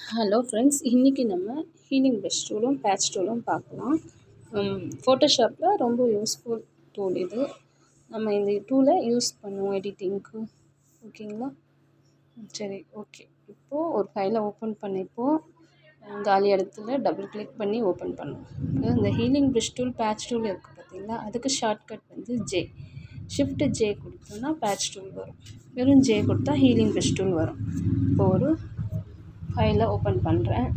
Hello friends, இன்றைக்கி நம்ம healing brush டூலும் batch டூலும் பார்க்கலாம். ஃபோட்டோஷாப்பில் ரொம்ப யூஸ்ஃபுல் டூல் இது. நம்ம இந்த டூலை யூஸ் பண்ணுவோம் எடிட்டிங்க்கு. ஓகேங்களா? சரி, ஓகே. இப்போது ஒரு ஃபைலை ஓப்பன் பண்ணிப்போம். காலி இடத்துல டபுள் கிளிக் பண்ணி ஓப்பன் பண்ணுவோம். இந்த healing brush tool patch tool இருக்குது பார்த்தீங்களா, அதுக்கு ஷார்ட்கட் வந்து ஜே. ஷிஃப்ட் ஜே கொடுத்தோன்னா பேட்ச் டூல் வரும். வெறும் ஜே கொடுத்தா ஹீலிங் ப்ரஷ் டூல் வரும். இப்போ ஒரு ஃபைலை ஓப்பன் பண்ணுறேன்.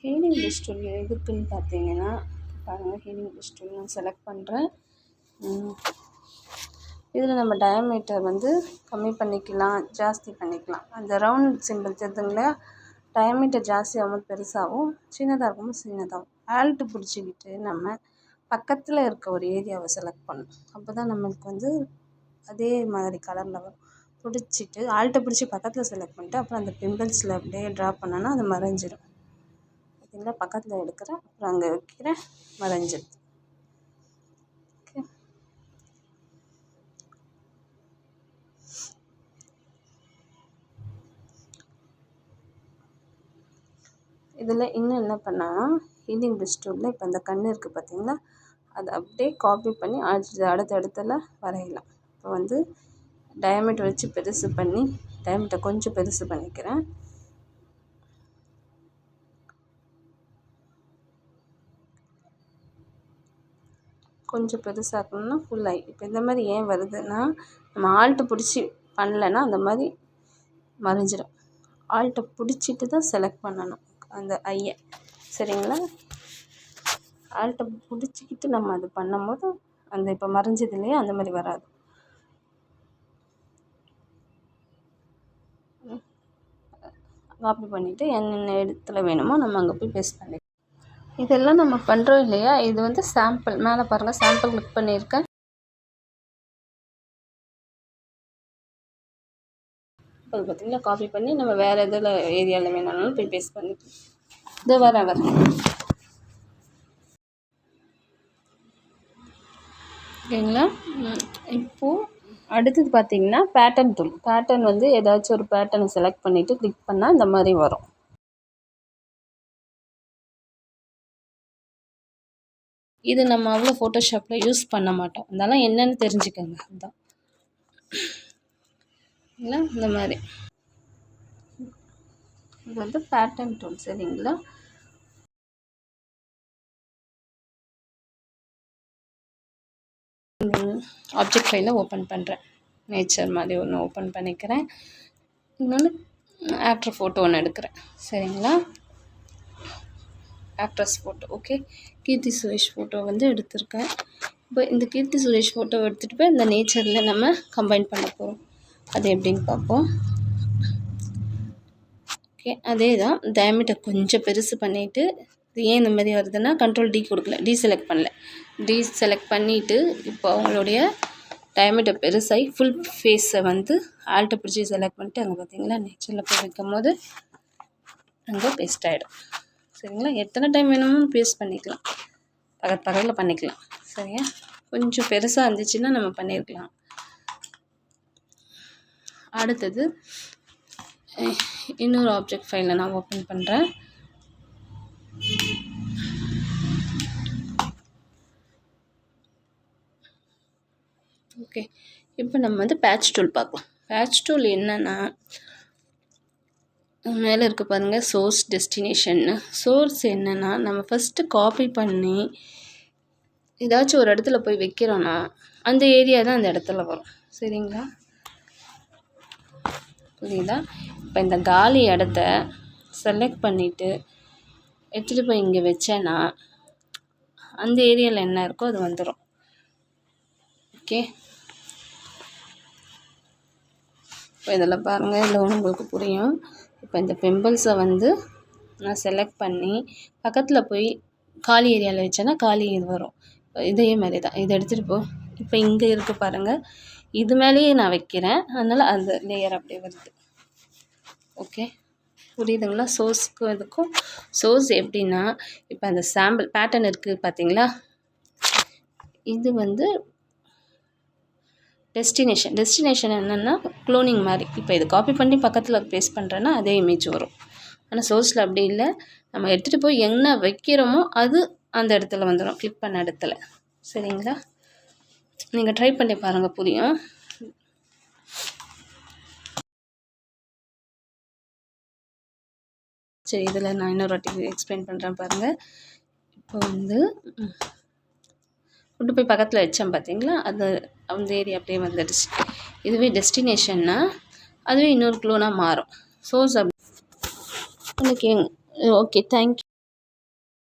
ஹீலிங் ப்ரஷ் டூல் எதுக்குன்னு பார்த்தீங்கன்னா, பாருங்கள், ஹீலிங் ப்ரஷ் டூல் நான் செலக்ட் பண்ணுறேன். இதில் நம்ம டயாமீட்டர் வந்து கம்மி பண்ணிக்கலாம், ஜாஸ்தி பண்ணிக்கலாம். அந்த ரவுண்ட் சிம்பிள் தெரியுதுங்களா, டயாமீட்டர் ஜாஸ்தியாகவும் பெருசாகவும், சின்னதாக இருக்கும்போது சின்னதாகும். ஆல்ட்டு பிடிச்சிக்கிட்டு நம்ம பக்கத்தில் இருக்க ஒரு ஏரியாவை செலக்ட் பண்ணணும். அப்போ தான் நம்மளுக்கு வந்து அதே மாதிரி கலரில் வரும். பிடிச்சிட்டு ஆல்ட்டை பிடிச்சி பக்கத்தில் செலக்ட் பண்ணிட்டு அப்புறம் அந்த பிம்பிள்ஸில் அப்படியே ட்ரா பண்ணோன்னா அது மறைஞ்சிடும். பார்த்தீங்களா, பக்கத்தில் எடுக்கிறேன், அப்புறம் அங்கே வைக்கிறேன், மறைஞ்சிடுது. ஓகே, இதில் இன்னும் என்ன பண்ணால், ஹீலிங் ப்ரஷ் டூலில் இப்போ அந்த கண் இருக்குது பார்த்தீங்களா, அதை அப்படியே காப்பி பண்ணி அடுத்த இடத்துல வரையலாம். இப்போ வந்து டயாமீட்டர் வச்சு பெருசு பண்ணி, டயாமீட்டர் கொஞ்சம் பெருசு பண்ணிக்கிறேன். கொஞ்சம் பெருசாக்கணும்னா ஃபுல்லாகி இப்போ இந்த மாதிரி ஏன் வருதுன்னா, நம்ம ஆல்ட்டு பிடிச்சி பண்ணலைன்னா அந்த மாதிரி மறைஞ்சிடும். ஆல்ட்டை பிடிச்சிட்டு தான் செலக்ட் பண்ணணும் அந்த ஐயை. சரிங்களா, ஆல்ட்டை பிடிச்சிக்கிட்டு நம்ம அது பண்ணும்போது அந்த இப்போ மறைஞ்சது இல்லையா, அந்த மாதிரி வராது. காப்பி பண்ணிவிட்டு என்னென்ன இடத்துல வேணுமோ நம்ம அங்கே போய் பேஸ்ட் பண்ணிக்கலாம். இதெல்லாம் நம்ம பண்ணுறோம் இல்லையா, இது வந்து சாம்பிள். மேலே பாருங்கள், சாம்பிள் கிளிக் பண்ணியிருக்கேன். அது பார்த்திங்கன்னா காப்பி பண்ணி நம்ம வேறு எதில் ஏரியாவில் வேணாலும் போய் பேஸ்ட் பண்ணிக்கலாம். இது வர ஓகேங்களா. இப்போது அடுத்தது பார்த்திங்கன்னா பேட்டர்ன் டூல். பேட்டர்ன் வந்து ஏதாச்சும் ஒரு பேட்டர்னை செலக்ட் பண்ணிவிட்டு கிளிக் பண்ணால் இந்த மாதிரி வரும். இது நம்ம அவ்வளோ ஃபோட்டோஷாப்பில் யூஸ் பண்ண மாட்டோம், அதனால் என்னென்னு தெரிஞ்சுக்கோங்க. அதுதான் இல்லை, இந்த மாதிரி இது வந்து பேட்டர்ன் டூல். சரிங்களா, ஆப்ஜெக்ட் ஃபைலை ஓப்பன் பண்ணுறேன். நேச்சர் மாதிரி ஒன்று ஓப்பன் பண்ணிக்கிறேன். இன்னொன்று ஆக்டர் ஃபோட்டோ ஒன்று எடுக்கிறேன். சரிங்களா, actress photo. Okay, Keerthy Suresh photo வந்து எடுத்திருக்கேன். இப்போ இந்த கீர்த்தி சுரேஷ் ஃபோட்டோ எடுத்துகிட்டு போய் இந்த நேச்சரில் நம்ம கம்பைன் பண்ண போகிறோம். அது எப்படின்னு பார்ப்போம். ஓகே, அதே தான். டயாமீட்டர் கொஞ்சம் பெருசு பண்ணிவிட்டு, இது ஏன் இந்த மாதிரி வருதுன்னா கண்ட்ரோல் டி கொடுக்கல, டீசெலக்ட் பண்ணல. டீசெலக்ட் பண்ணிவிட்டு இப்போ அவங்களுடைய டயாமீட்டர் பெருசாகி ஃபுல் ஃபேஸை வந்து ஆல்ட்டை பிடிச்சி செலக்ட் பண்ணிட்டு அங்கே பார்த்தீங்களா நேச்சரில் போய் வைக்கும் போது அங்கே பேஸ்ட் ஆகிடும். சரிங்களா, எத்தனை டைம் வேணுமோ பேஸ்ட் பண்ணிக்கலாம், பக்கத்தில் பண்ணிக்கலாம். சரியா, கொஞ்சம் பெருசாக இருந்துச்சுன்னா நம்ம பண்ணியிருக்கலாம். அடுத்தது இன்னொரு ஆப்ஜெக்ட் ஃபைலை நான் ஓப்பன் பண்ணுறேன். ஓகே, இப்போ நம்ம வந்து பேட்ச் டூல் பார்க்கலாம். பேட்ச் டூல் என்னென்னா, மேலே இருக்க பாருங்கள், சோர்ஸ் டெஸ்டினேஷன்னு. சோர்ஸ் என்னென்னா, நம்ம ஃபஸ்ட்டு காப்பி பண்ணி ஏதாச்சும் ஒரு இடத்துல போய் வைக்கிறோன்னா அந்த ஏரியா தான் அந்த இடத்துல வரும். சரிங்களா, புரியுதா? இப்போ இந்த காலி இடத்த செலக்ட் பண்ணிவிட்டு எடுத்துகிட்டு போய் இங்கே வச்சேன்னா அந்த ஏரியாவில் என்ன இருக்கோ அது வந்துடும். ஓகே, இப்போ இதில் பாருங்கள், இதில் உங்களுக்கு புரியும். இப்போ இந்த பிம்பிள்ஸை வந்து நான் செலக்ட் பண்ணி பக்கத்தில் போய் காலி ஏரியாவில் வச்சேன்னா காலி இது வரும். இதே மாதிரி தான் இதை எடுத்துகிட்டு போ. இப்போ இங்கே இருக்குது பாருங்கள், இது மேலேயே நான் வைக்கிறேன், அதனால் அந்த லேயர் அப்படியே வருது. ஓகே, புரியுதுங்களா? சோர்ஸுக்கும் இதுக்கும் சோர்ஸ் எப்படின்னா, இப்போ அந்த சாம்பிள் பேட்டர்ன் இருக்குது பார்த்தீங்களா, இது வந்து டெஸ்டினேஷன் என்னென்னா க்ளோனிங் மாதிரி. இப்போ இது காப்பி பண்ணி பக்கத்தில் பேஸ்ட் பண்ணுறேன்னா அதே இமேஜ் வரும். ஆனால் சோர்ஸில் அப்படி இல்லை. நம்ம எடுத்துகிட்டு போய் என்ன வைக்கிறோமோ அது அந்த இடத்துல வந்துடும், கிளிக் பண்ண இடத்துல. சரிங்களா? நீங்கள் ட்ரை பண்ணி பாருங்கள், புரியும். சரி, இதில் நான் இன்னொரு வாட்டி எக்ஸ்பிளைன் பண்ணுறேன் பாருங்கள். இப்போ கொண்டு போய் பக்கத்தில் வச்சேன் பார்த்தீங்களா, அது அந்த ஏரியா அப்படியே வந்துடுச்சு. இதுவே டெஸ்டினேஷன்னா அதுவே இன்னொரு க்ளோனாக மாறும். Source okay, thank you.